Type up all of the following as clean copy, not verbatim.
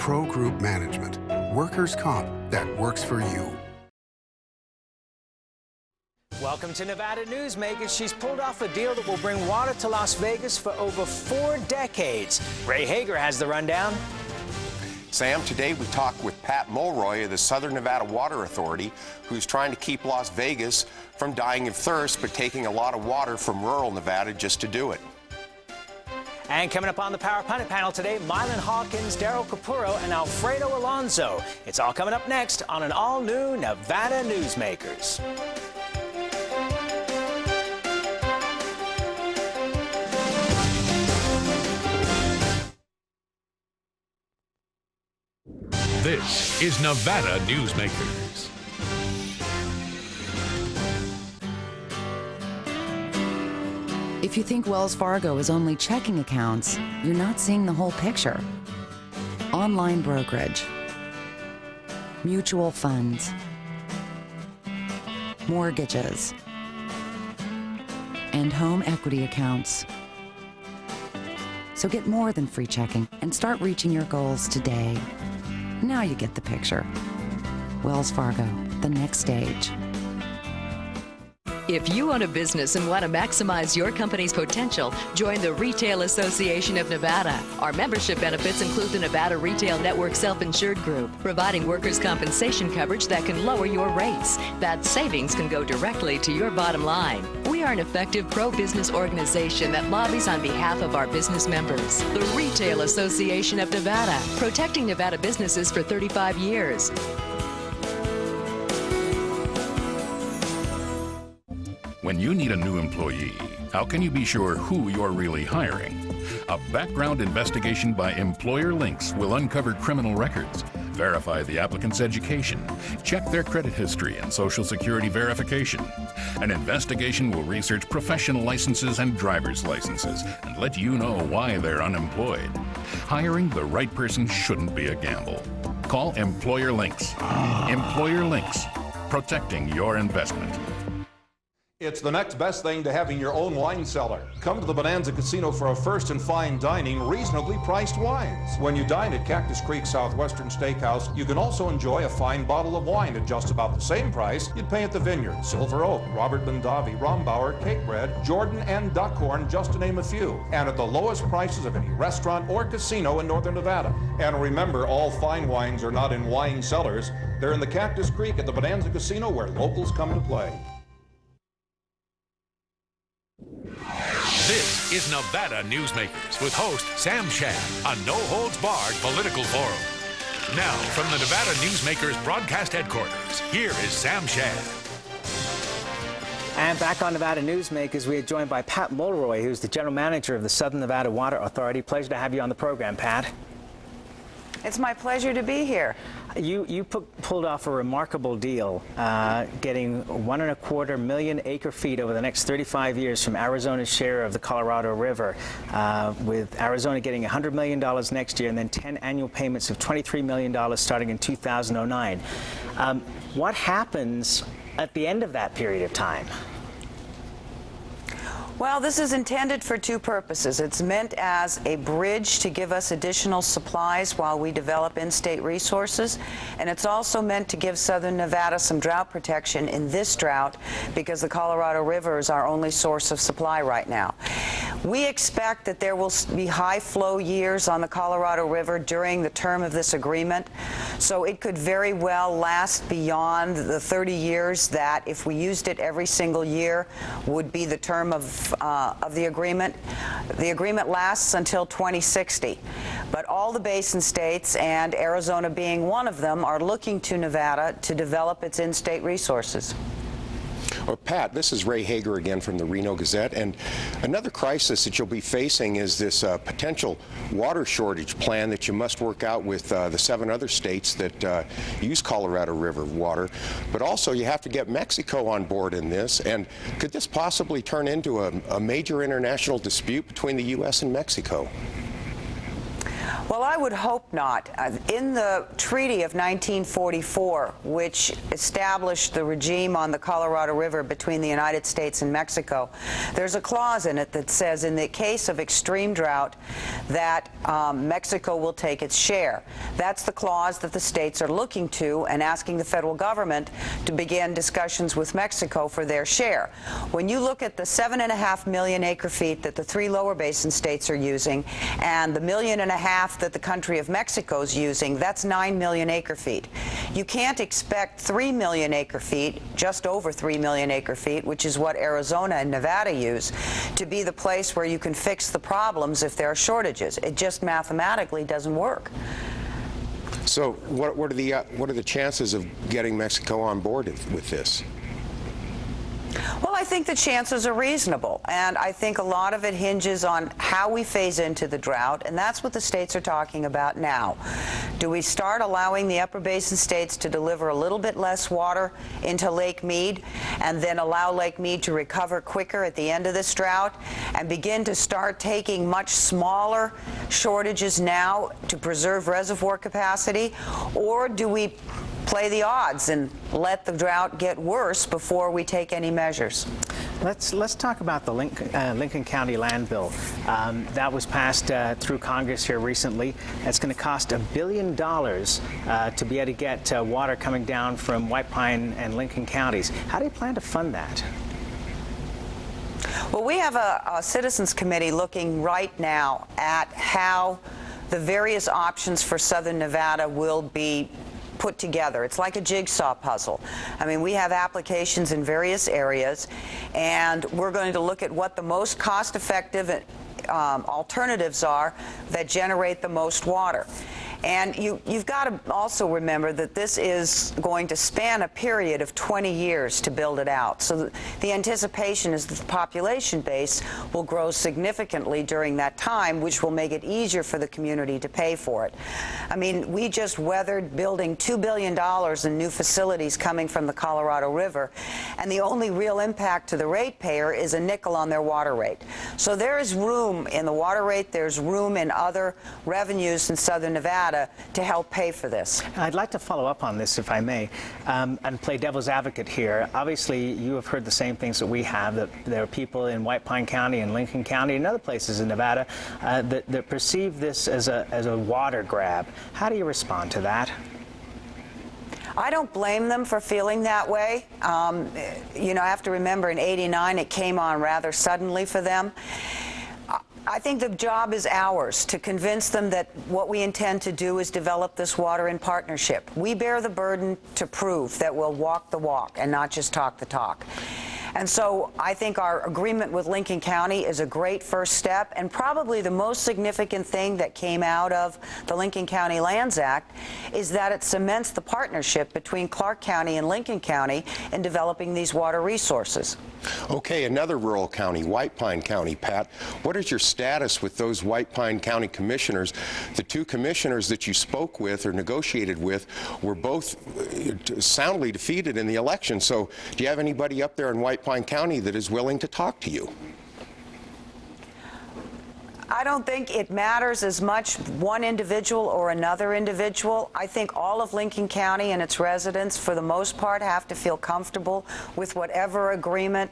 Pro Group Management. Workers' comp that works for you. Welcome to Nevada Newsmakers. She's pulled off a deal that will bring water to Las Vegas for over 4 decades. Ray Hagar has the rundown. Sam, today we talk with Pat Mulroy of the Southern Nevada Water Authority, who's trying to keep Las Vegas from dying of thirst, but taking a lot of water from rural Nevada just to do it. And coming up on the Power Pundit panel today, Mylan, Hawkins, Daryl, Capurro, and Alfredo, Alonso. It's all coming up next on an all-new Nevada Newsmakers. This is Nevada Newsmakers. If you think Wells Fargo is only checking accounts, you're not seeing the whole picture. Online brokerage, mutual funds, mortgages, and home equity accounts. So get more than free checking and start reaching your goals today. Now you get the picture. Wells Fargo, the next stage. If you own a business and want to maximize your company's potential, join the Retail Association of Nevada. Our membership benefits include the Nevada Retail Network Self-Insured Group, providing workers' compensation coverage that can lower your rates. That savings can go directly to your bottom line. We are an effective pro-business organization that lobbies on behalf of our business members. The Retail Association of Nevada, protecting Nevada businesses for 35 years. When you need a new employee, how can you be sure who you're really hiring? A background investigation by Employer Links will uncover criminal records, verify the applicant's education, check their credit history and Social Security verification. An investigation will research professional licenses and driver's licenses and let you know why they're unemployed. Hiring the right person shouldn't be a gamble. Call Employer Links. Employer Links, protecting your investment. It's the next best thing to having your own wine cellar. Come to the Bonanza Casino for a first and fine dining, reasonably priced wines. When you dine at Cactus Creek Southwestern Steakhouse, you can also enjoy a fine bottle of wine at just about the same price you'd pay at the Vineyard, Silver Oak, Robert Mondavi, Rombauer, Cakebread, Jordan, and Duckhorn, just to name a few. And at the lowest prices of any restaurant or casino in Northern Nevada. And remember, all fine wines are not in wine cellars. They're in the Cactus Creek at the Bonanza Casino, where locals come to play. This is Nevada Newsmakers with host Sam Shad, a no-holds-barred political forum. Now, from the Nevada Newsmakers broadcast headquarters, here is Sam Shad. And back on Nevada Newsmakers, we are joined by Pat Mulroy, who's the general manager of the Southern Nevada Water Authority. Pleasure to have you on the program, Pat. It's my pleasure to be here. You pulled off a remarkable deal, getting 1.25 million acre-feet over the next 35 years from Arizona's share of the Colorado River, with Arizona getting $100 million next year and then 10 annual payments of $23 million starting in 2009. What happens at the end of that period of time? Well, this is intended for two purposes. It's meant as a bridge to give us additional supplies while we develop in-state resources, and it's also meant to give Southern Nevada some drought protection in this drought because the Colorado River is our only source of supply right now. We expect that there will be high flow years on the Colorado River during the term of this agreement, so it could very well last beyond the 30 years that, if we used it every single year, would be the term of the agreement. The agreement lasts until 2060, but all the basin states, and Arizona being one of them, are looking to Nevada to develop its in-state resources. Well, Pat, this is Ray Hagar again from the Reno Gazette, and another crisis that you'll be facing is this potential water shortage plan that you must work out with the 7 other states that use Colorado River water, but also you have to get Mexico on board in this, and could this possibly turn into a major international dispute between the U.S. and Mexico? Well, I would hope not. In the Treaty of 1944, which established the regime on the Colorado River between the United States and Mexico, there's a clause in it that says in the case of extreme drought that Mexico will take its share. That's the clause that the states are looking to and asking the federal government to begin discussions with Mexico for their share. When you look at the 7.5 million acre-feet that the 3 lower basin states are using and the 1.5 million that the country of Mexico is using, that's 9 million acre-feet. You can't expect 3 million acre-feet, just over 3 million acre-feet, which is what Arizona and Nevada use, to be the place where you can fix the problems if there are shortages. It just mathematically doesn't work. So what are the chances of getting Mexico on board with this? Well, I think the chances are reasonable, and I think a lot of it hinges on how we phase into the drought, and that's what the states are talking about now. Do we start allowing the upper basin states to deliver a little bit less water into Lake Mead and then allow Lake Mead to recover quicker at the end of this drought and begin to start taking much smaller shortages now to preserve reservoir capacity, or do we play the odds and let the drought get worse before we take any measures? Let's talk about the Lincoln County Land Bill. That was passed through Congress here recently. It's going to cost $1 billion to be able to get water coming down from White Pine and Lincoln counties. How do you plan to fund that? Well, we have a citizens committee looking right now at how the various options for Southern Nevada will be put together. It's like a jigsaw puzzle. I mean, we have applications in various areas, and we're going to look at what the most cost-effective alternatives are that generate the most water. And you've got to also remember that this is going to span a period of 20 years to build it out. So the anticipation is that the population base will grow significantly during that time, which will make it easier for the community to pay for it. I mean, we just weathered building $2 billion in new facilities coming from the Colorado River, and the only real impact to the ratepayer is a nickel on their water rate. So there is room in the water rate, there's room in other revenues in Southern Nevada to help pay for this. I'd like to follow up on this, if I may, and play devil's advocate here. Obviously, you have heard the same things that we have, that there are people in White Pine County and Lincoln County and other places in Nevada that perceive this as a water grab. How do you respond to that? I don't blame them for feeling that way. You know, I have to remember in '89 it came on rather suddenly for them. I think the job is ours to convince them that what we intend to do is develop this water in partnership. We bear the burden to prove that we'll walk the walk and not just talk the talk. And so I think our agreement with Lincoln County is a great first step, and probably the most significant thing that came out of the Lincoln County Lands Act is that it cements the partnership between Clark County and Lincoln County in developing these water resources. Okay, another rural county, White Pine County. Pat, what is your status with those White Pine County commissioners? The 2 commissioners that you spoke with or negotiated with were both soundly defeated in the election. So do you have anybody up there in White Pine County that is willing to talk to you? I don't think it matters as much one individual or another individual. I think all of Lincoln County and its residents, for the most part, have to feel comfortable with whatever agreement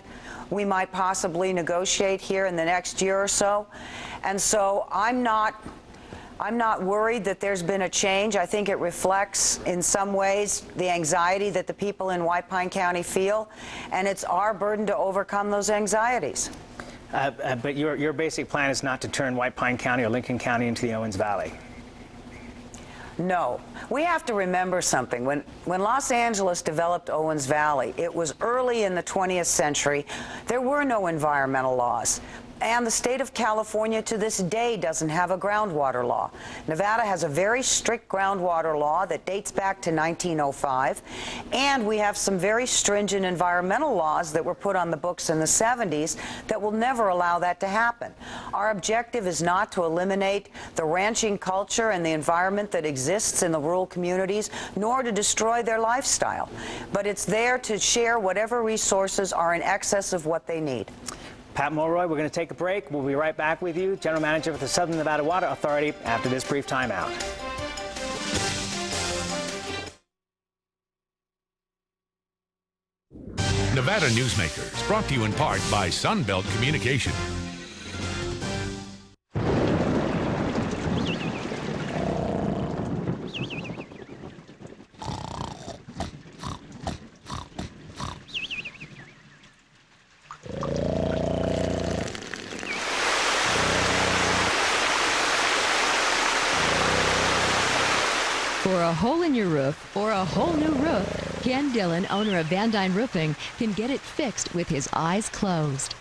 we might possibly negotiate here in the next year or so. And so I'm not worried that there's been a change. I think it reflects, in some ways, the anxiety that the people in White Pine County feel, and it's our burden to overcome those anxieties. But your basic plan is not to turn White Pine County or Lincoln County into the Owens Valley. No. We have to remember something. When Los Angeles developed Owens Valley, it was early in the 20th century. There were no environmental laws. And the state of California to this day doesn't have a groundwater law. Nevada has a very strict groundwater law that dates back to 1905. And we have some very stringent environmental laws that were put on the books in the 70s that will never allow that to happen. Our objective is not to eliminate the ranching culture and the environment that exists in the rural communities, nor to destroy their lifestyle. But it's there to share whatever resources are in excess of what they need. Pat Mulroy, we're going to take a break. We'll be right back with you, General Manager of the Southern Nevada Water Authority, after this brief timeout. Nevada Newsmakers, brought to you in part by Sunbelt Communication. For a hole in your roof or a whole new roof, Ken Dillon, owner of Van Dyne Roofing, can get it fixed with his eyes closed.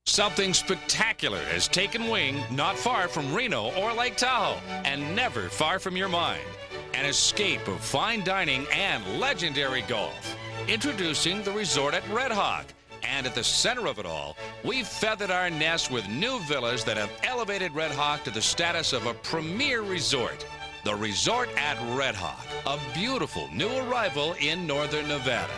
Something spectacular has taken wing not far from Reno or Lake Tahoe, and never far from your mind. An escape of fine dining and legendary golf. Introducing the resort at Red Hawk. And at the center of it all, we've feathered our nest with new villas that have elevated Red Hawk to the status of a premier resort. The Resort at Red Hawk, a beautiful new arrival in northern Nevada.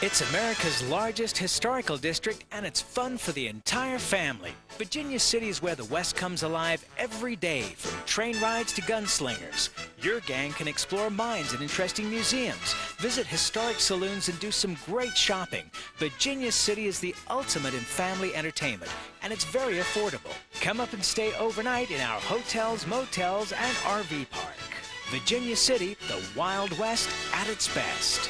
It's America's largest historical district, and it's fun for the entire family. Virginia City is where the West comes alive every day, from train rides to gunslingers. Your gang can explore mines and interesting museums, visit historic saloons, and do some great shopping. Virginia City is the ultimate in family entertainment, and it's very affordable. Come up and stay overnight in our hotels, motels, and RV park. Virginia City, the Wild West at its best.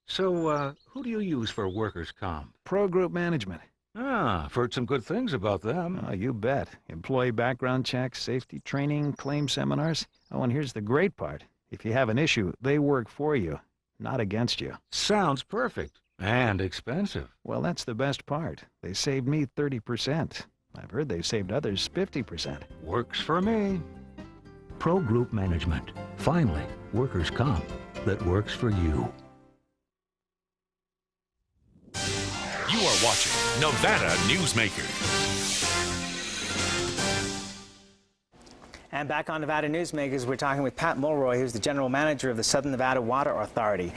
So, who do you use for workers' comp? Pro Group Management. Ah, I've heard some good things about them. Oh, you bet. Employee background checks, safety training, claim seminars. Oh, and here's the great part. If you have an issue, they work for you, not against you. Sounds perfect. And expensive. Well, that's the best part. They saved me 30%. I've heard they've saved others 50%. Works for me. Pro Group Management. Finally, workers' comp that works for you. You are watching Nevada Newsmakers. And back on Nevada Newsmakers, we're talking with Pat Mulroy, who's the General Manager of the Southern Nevada Water Authority.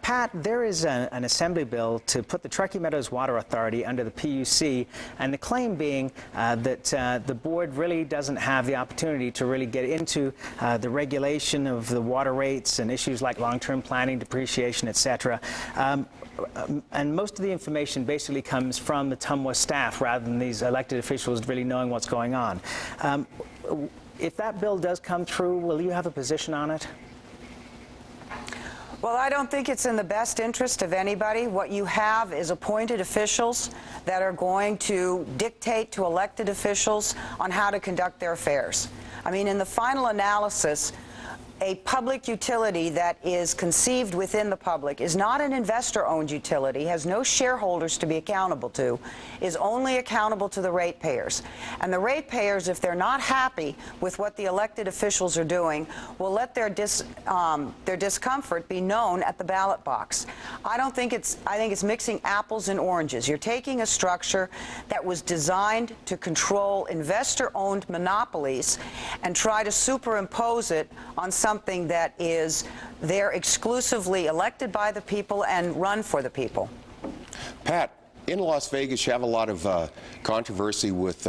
Pat, there is an assembly bill to put the Truckee Meadows Water Authority under the PUC, and the claim being that the board really doesn't have the opportunity to really get into the regulation of the water rates and issues like long-term planning, depreciation, etc. And most of the information basically comes from the TUMWA staff rather than these elected officials really knowing what's going on. If that bill does come through, will you have a position on it? Well, I don't think it's in the best interest of anybody. What you have is appointed officials that are going to dictate to elected officials on how to conduct their affairs. I mean, in the final analysis, a public utility that is conceived within the public is not an investor-owned utility, has no shareholders to be accountable to, is only accountable to the ratepayers. And the ratepayers, if they're not happy with what the elected officials are doing, will let their discomfort be known at the ballot box. I think it's mixing apples and oranges. You're taking a structure that was designed to control investor-owned monopolies and try to superimpose it on something that is there exclusively elected by the people and run for the people. Pat, in Las Vegas, you have a lot of controversy with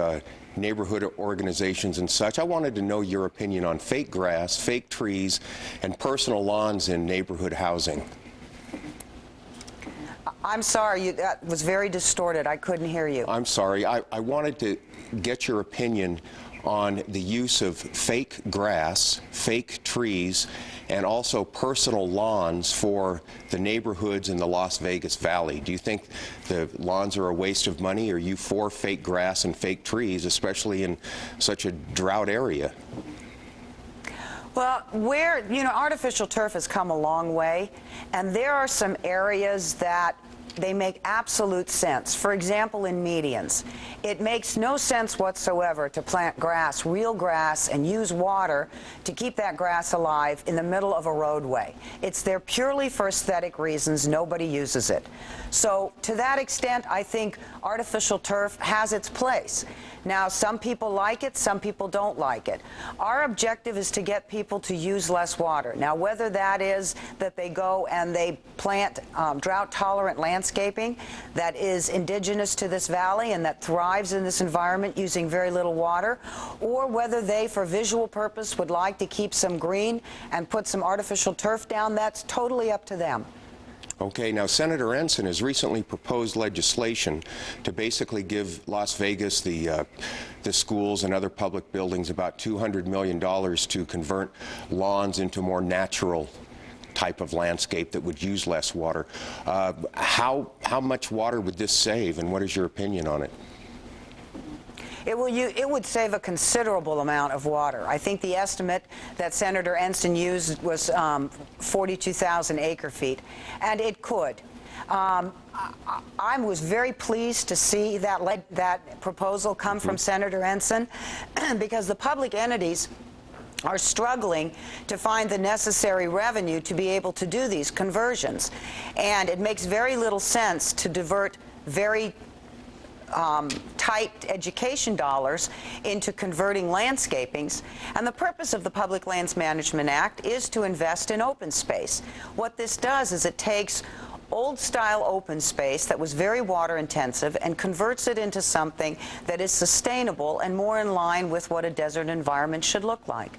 neighborhood organizations and such. I wanted to know your opinion on fake grass, fake trees, and personal lawns in neighborhood housing. I'm sorry, that was very distorted. I couldn't hear you. I'm sorry. I wanted to get your opinion on the use of fake grass, fake trees, and also personal lawns for the neighborhoods in the Las Vegas Valley. Do you think the lawns are a waste of money? Are you for fake grass and fake trees, especially in such a drought area? Well, artificial turf has come a long way, and there are some areas that they make absolute sense. For example, in medians, it makes no sense whatsoever to plant grass, real grass, and use water to keep that grass alive in the middle of a roadway. It's there purely for aesthetic reasons. Nobody uses it. So to that extent, I think artificial turf has its place. Now, some people like it, some people don't like it. Our objective is to get people to use less water. Now, whether that is that they go and they plant drought-tolerant landscaping that is indigenous to this valley and that thrives in this environment using very little water, or whether they, for visual purpose, would like to keep some green and put some artificial turf down, that's totally up to them. Okay, now Senator Ensign has recently proposed legislation to basically give Las Vegas, the schools and other public buildings about $200 million to convert lawns into more natural type of landscape that would use less water. How much water would this save, and what is your opinion on it? It would save a considerable amount of water. I think the estimate that Senator Ensign used was 42,000 acre-feet, and it could. I was very pleased to see that proposal come from Senator Ensign because the public entities are struggling to find the necessary revenue to be able to do these conversions. And it makes very little sense to divert very tight education dollars into converting landscapings. And the purpose of the Public Lands Management Act is to invest in open space. What this does is it takes old-style open space that was very water-intensive and converts it into something that is sustainable and more in line with what a desert environment should look like.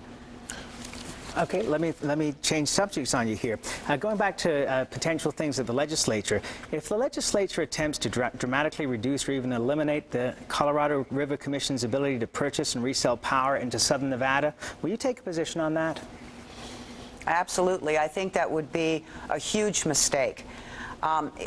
Okay, let me change subjects on you here. Going back to potential things of the legislature, if the legislature attempts to dramatically reduce or even eliminate the Colorado River Commission's ability to purchase and resell power into southern Nevada, will you take a position on that? Absolutely. I think that would be a huge mistake.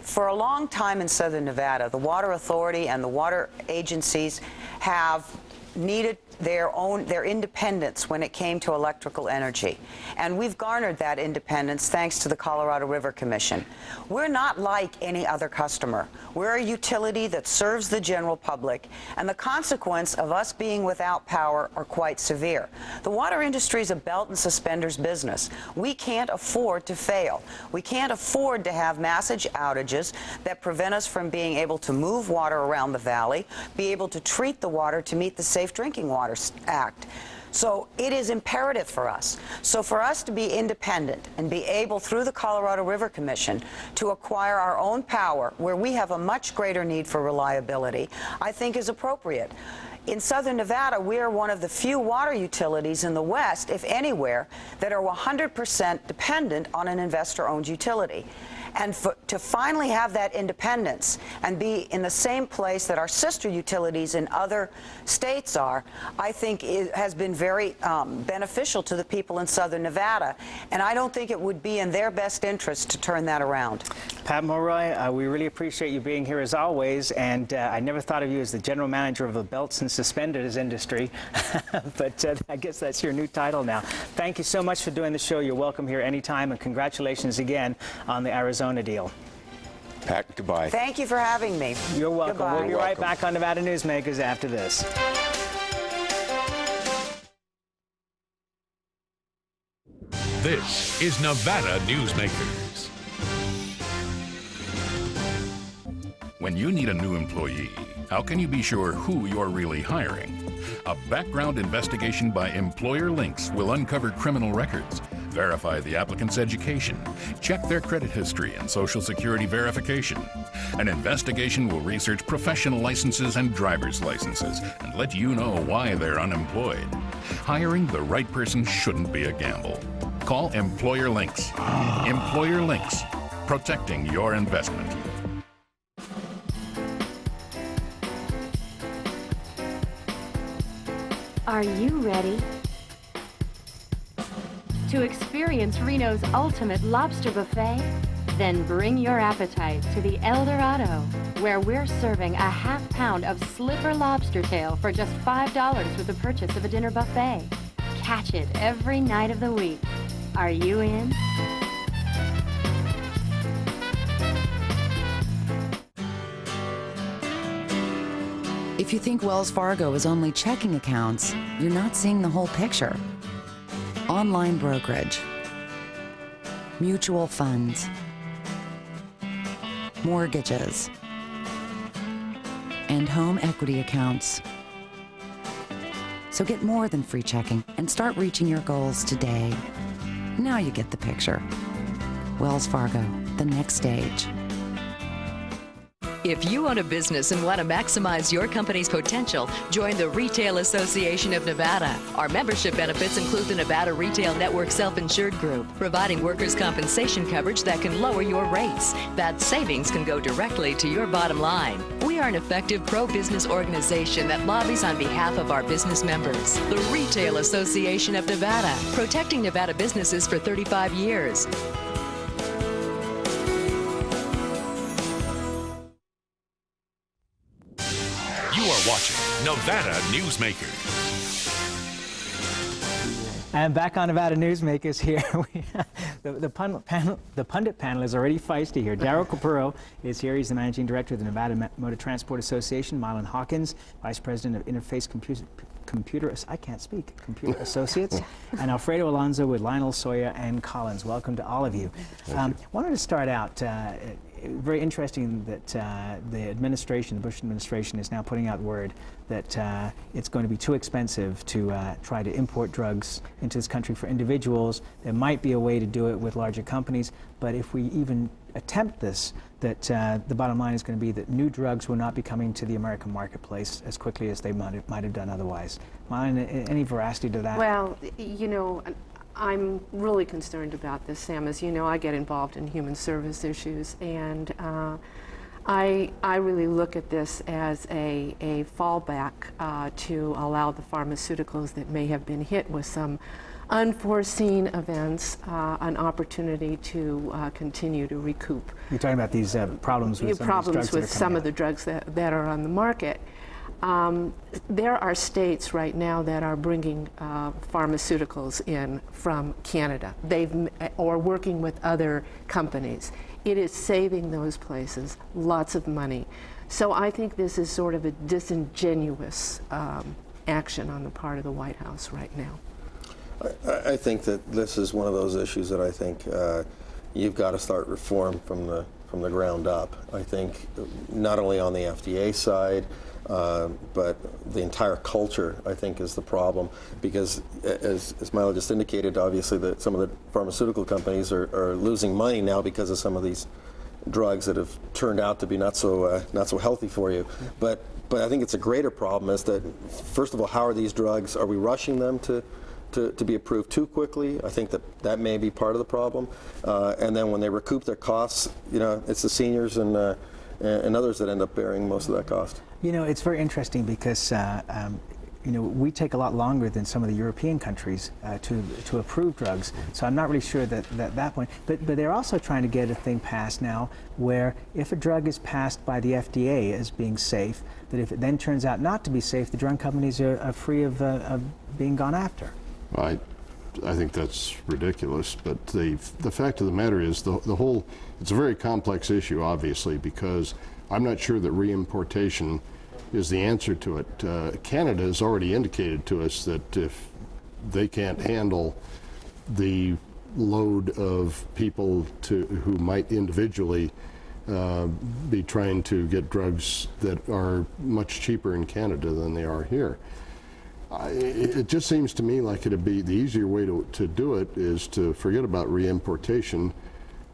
For a long time in southern Nevada, the Water Authority and the water agencies have needed their independence when it came to electrical energy. And we've garnered that independence thanks to the Colorado River Commission. We're not like any other customer. We're a utility that serves the general public, and the consequence of us being without power are quite severe. The water industry is a belt and suspenders business. We can't afford to fail. We can't afford to have massive outages that prevent us from being able to move water around the valley, be able to treat the water to meet the Safe Drinking Water Act. So it is imperative for us. So for us to be independent and be able, through the Colorado River Commission, to acquire our own power where we have a much greater need for reliability, I think is appropriate. In southern Nevada, we are one of the few water utilities in the West, if anywhere, that are 100% dependent on an investor-owned utility. And to finally have that independence and be in the same place that our sister utilities in other states are, I think it has been very beneficial to the people in southern Nevada. And I don't think it would be in their best interest to turn that around. Pat Mulroy, we really appreciate you being here as always. And I never thought of you as the general manager of the belts and suspenders industry, but I guess that's your new title now. Thank you so much for doing the show. You're welcome here anytime, and congratulations again on the Arizona deal. Pat, goodbye. Thank you for having me. You're welcome. Goodbye. We'll be right back on Nevada Newsmakers after this. This is Nevada Newsmakers. When you need a new employee, how can you be sure who you're really hiring? A background investigation by Employer Links will uncover criminal records, verify the applicant's education, check their credit history and Social Security verification. An investigation will research professional licenses and driver's licenses and let you know why they're unemployed. Hiring the right person shouldn't be a gamble. Call Employer Links. Employer Links, protecting your investment. Are you ready to experience Reno's ultimate lobster buffet? Then bring your appetite to the El Dorado, where we're serving a half pound of slipper lobster tail for just $5 with the purchase of a dinner buffet. Catch it every night of the week. Are you in? If you think Wells Fargo is only checking accounts, you're not seeing the whole picture. Online brokerage, mutual funds, mortgages, and home equity accounts. So get more than free checking and start reaching your goals today. Now you get the picture. Wells Fargo, the next stage. If you own a business and want to maximize your company's potential, join the Retail Association of Nevada. Our membership benefits include the Nevada Retail Network Self-Insured Group, providing workers' compensation coverage that can lower your rates. That savings can go directly to your bottom line. We are an effective pro-business organization that lobbies on behalf of our business members. The Retail Association of Nevada, protecting Nevada businesses for 35 years. You are watching Nevada Newsmakers. And back on Nevada Newsmakers here. The pundit panel is already feisty here. Daryl Capurro is here. He's the Managing Director of the Nevada Motor Transport Association. Mylan Hawkins, Vice President of Interface Computer Associates. And Alfredo Alonso with Lionel, Sawyer, and Collins. Welcome to all of you. Wanted to start out, very interesting that the administration, the Bush administration, is now putting out word that it's going to be too expensive to try to import drugs into this country for individuals. There might be a way to do it with larger companies, but if we even attempt this, that the bottom line is going to be that new drugs will not be coming to the American marketplace as quickly as they might have done otherwise. Mylan, any veracity to that? Well, you know, I'm really concerned about this, Sam. As you know, I get involved in human service issues, and I really look at this as a fallback to allow the pharmaceuticals that may have been hit with some unforeseen events an opportunity to continue to recoup. You're talking about these problems with some of the drugs that are on the market. There are states right now that are bringing pharmaceuticals in from Canada. Or working with other companies. It is saving those places lots of money. So I think this is sort of a disingenuous action on the part of the White House right now. I think that this is one of those issues that I think you've got to start reform from the ground up. I think not only on the FDA side, but the entire culture, I think, is the problem, because as Myla just indicated, obviously that some of the pharmaceutical companies are losing money now because of some of these drugs that have turned out to be not so healthy for you. But I think it's a greater problem is that, first of all, how are these drugs? Are we rushing them to be approved too quickly? I think that may be part of the problem. And then when they recoup their costs, you know, it's the seniors and others that end up bearing most of that cost. You know, it's very interesting because you know, we take a lot longer than some of the European countries to approve drugs. So I'm not really sure that point. But they're also trying to get a thing passed now where if a drug is passed by the FDA as being safe, that if it then turns out not to be safe, the drug companies are free of being gone after. I think that's ridiculous, but the fact of the matter is the whole, it's a very complex issue, obviously, because I'm not sure that reimportation is the answer to it. Canada has already indicated to us that if they can't handle the load of people who might individually be trying to get drugs that are much cheaper in Canada than they are here. It just seems to me like it'd be the easier way to do it is to forget about reimportation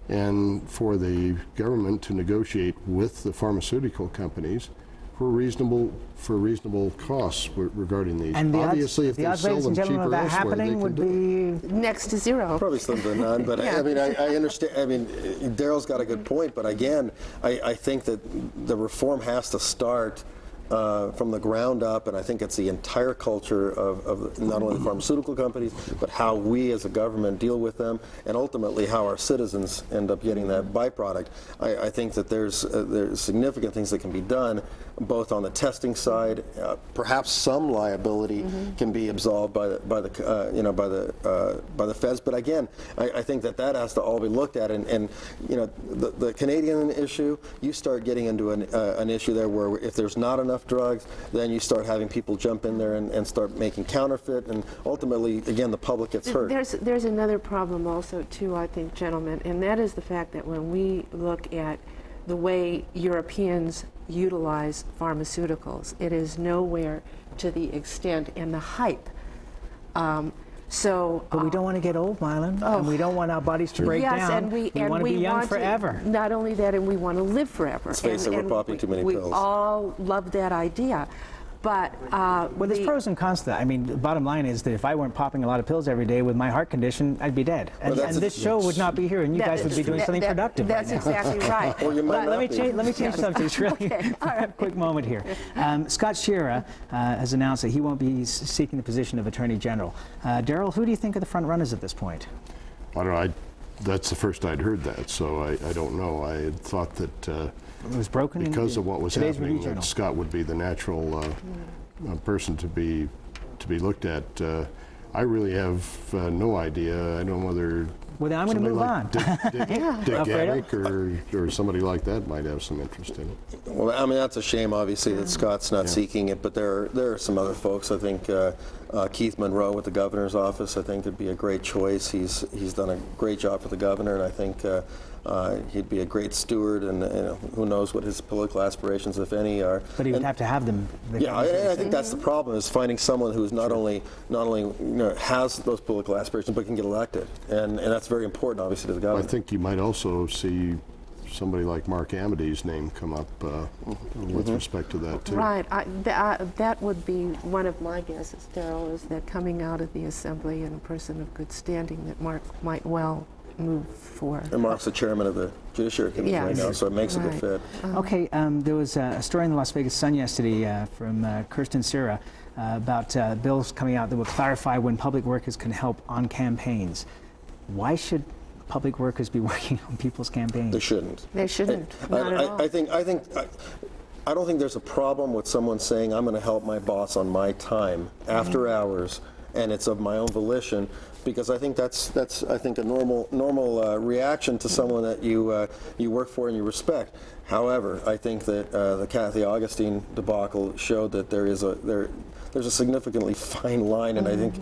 and for the government to negotiate with the pharmaceutical companies for reasonable costs regarding these. And obviously, if they sell them cheaper that elsewhere, happening would be next to zero. Probably slim to none. But yeah. I mean, I understand. I mean, Daryl's got a good point. But again, I think that the reform has to start from the ground up, and I think it's the entire culture of not only the pharmaceutical companies, but how we as a government deal with them, and ultimately how our citizens end up getting that byproduct. I think that there's significant things that can be done, both on the testing side. Perhaps some liability can be absolved by the feds, but again, I think that has to all be looked at. And you know, the Canadian issue, you start getting into an issue there where if there's not enough enough drugs, then you start having people jump in there and start making counterfeit, and ultimately, again, the public gets hurt. There's another problem also, too, I think, gentlemen, and that is the fact that when we look at the way Europeans utilize pharmaceuticals, it is nowhere to the extent and the hype. But we don't want to get old, Mylan, and we don't want our bodies to break down. Yes, and we want to be young forever. Not only that, and we want to live forever. Let's face it, we're popping too many pills. We all love that idea. But well, there's pros and cons to that. I mean, the bottom line is that if I weren't popping a lot of pills every day with my heart condition, I'd be dead. And this show would not be here, and you guys would be doing something productive right now. That's exactly right. Or you might let me change subjects really. Okay, all right. Quick moment here. Scott Shearer has announced that he won't be seeking the position of Attorney General. Daryl, who do you think are the front runners at this point? I don't know. That's the first I'd heard that, so I don't know. I had thought that it was broken because of what was happening, that Scott would be the natural person to be looked at. I really have no idea. I don't know whether. Well, then I'm going to move on. Dick Gaddick or somebody like that might have some interest in it. Well, I mean, that's a shame, obviously, that Scott's not seeking it, but there are some other folks. I think Keith Monroe with the governor's office, I think, would be a great choice. He's done a great job for the governor, and I think he'd be a great steward, and who knows what his political aspirations, if any, are. But he would have to have them. Yeah, I think that's the problem, is finding someone who's not only has those political aspirations, but can get elected, and that's very important, obviously, to the governor. I think you might also see somebody like Mark Amity's name come up with respect to that, too. Right. That would be one of my guesses, Daryl, is that coming out of the Assembly and a person of good standing, that Mark might well move for. And Mark's the chairman of the Judiciary Committee right now, so it makes a good fit. Okay, there was a story in the Las Vegas Sun yesterday from Kirsten Sira about bills coming out that will clarify when public workers can help on campaigns. Why should public workers be working on people's campaigns? They shouldn't. They shouldn't. Not at all. I don't think there's a problem with someone saying, I'm going to help my boss on my time after hours, and it's of my own volition, because I think that's I think a normal reaction to someone that you work for and you respect. However, I think that the Kathy Augustine debacle showed that there's a significantly fine line, and I think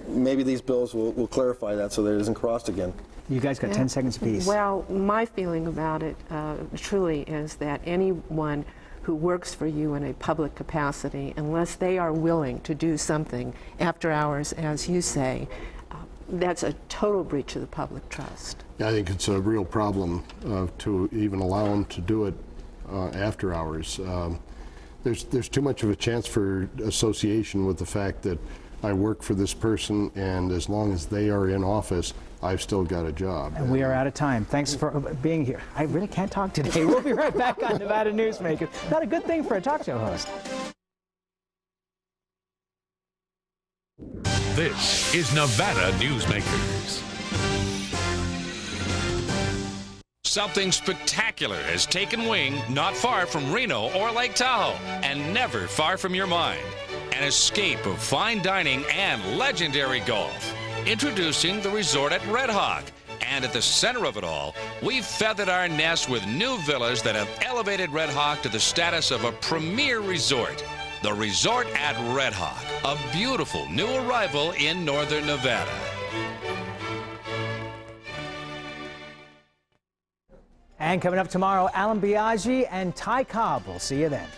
maybe these bills will clarify that so that it isn't crossed again. You guys got 10 seconds apiece. Well, my feeling about it truly is that anyone who works for you in a public capacity, unless they are willing to do something after hours, as you say, that's a total breach of the public trust. Yeah, I think it's a real problem to even allow them to do it after hours. There's too much of a chance for association with the fact that I work for this person, and as long as they are in office, I've still got a job. And we are out of time. Thanks for being here. I really can't talk today. We'll be right back on Nevada Newsmakers. Not a good thing for a talk show host. This is Nevada Newsmakers. Something spectacular has taken wing not far from Reno or Lake Tahoe, and never far from your mind. An escape of fine dining and legendary golf. Introducing the resort at Red Hawk. And at the center of it all, we've feathered our nest with new villas that have elevated Red Hawk to the status of a premier resort. The Resort at Red Hawk, a beautiful new arrival in northern Nevada. And coming up tomorrow, Alan Biaggi and Ty Cobb. We'll see you then.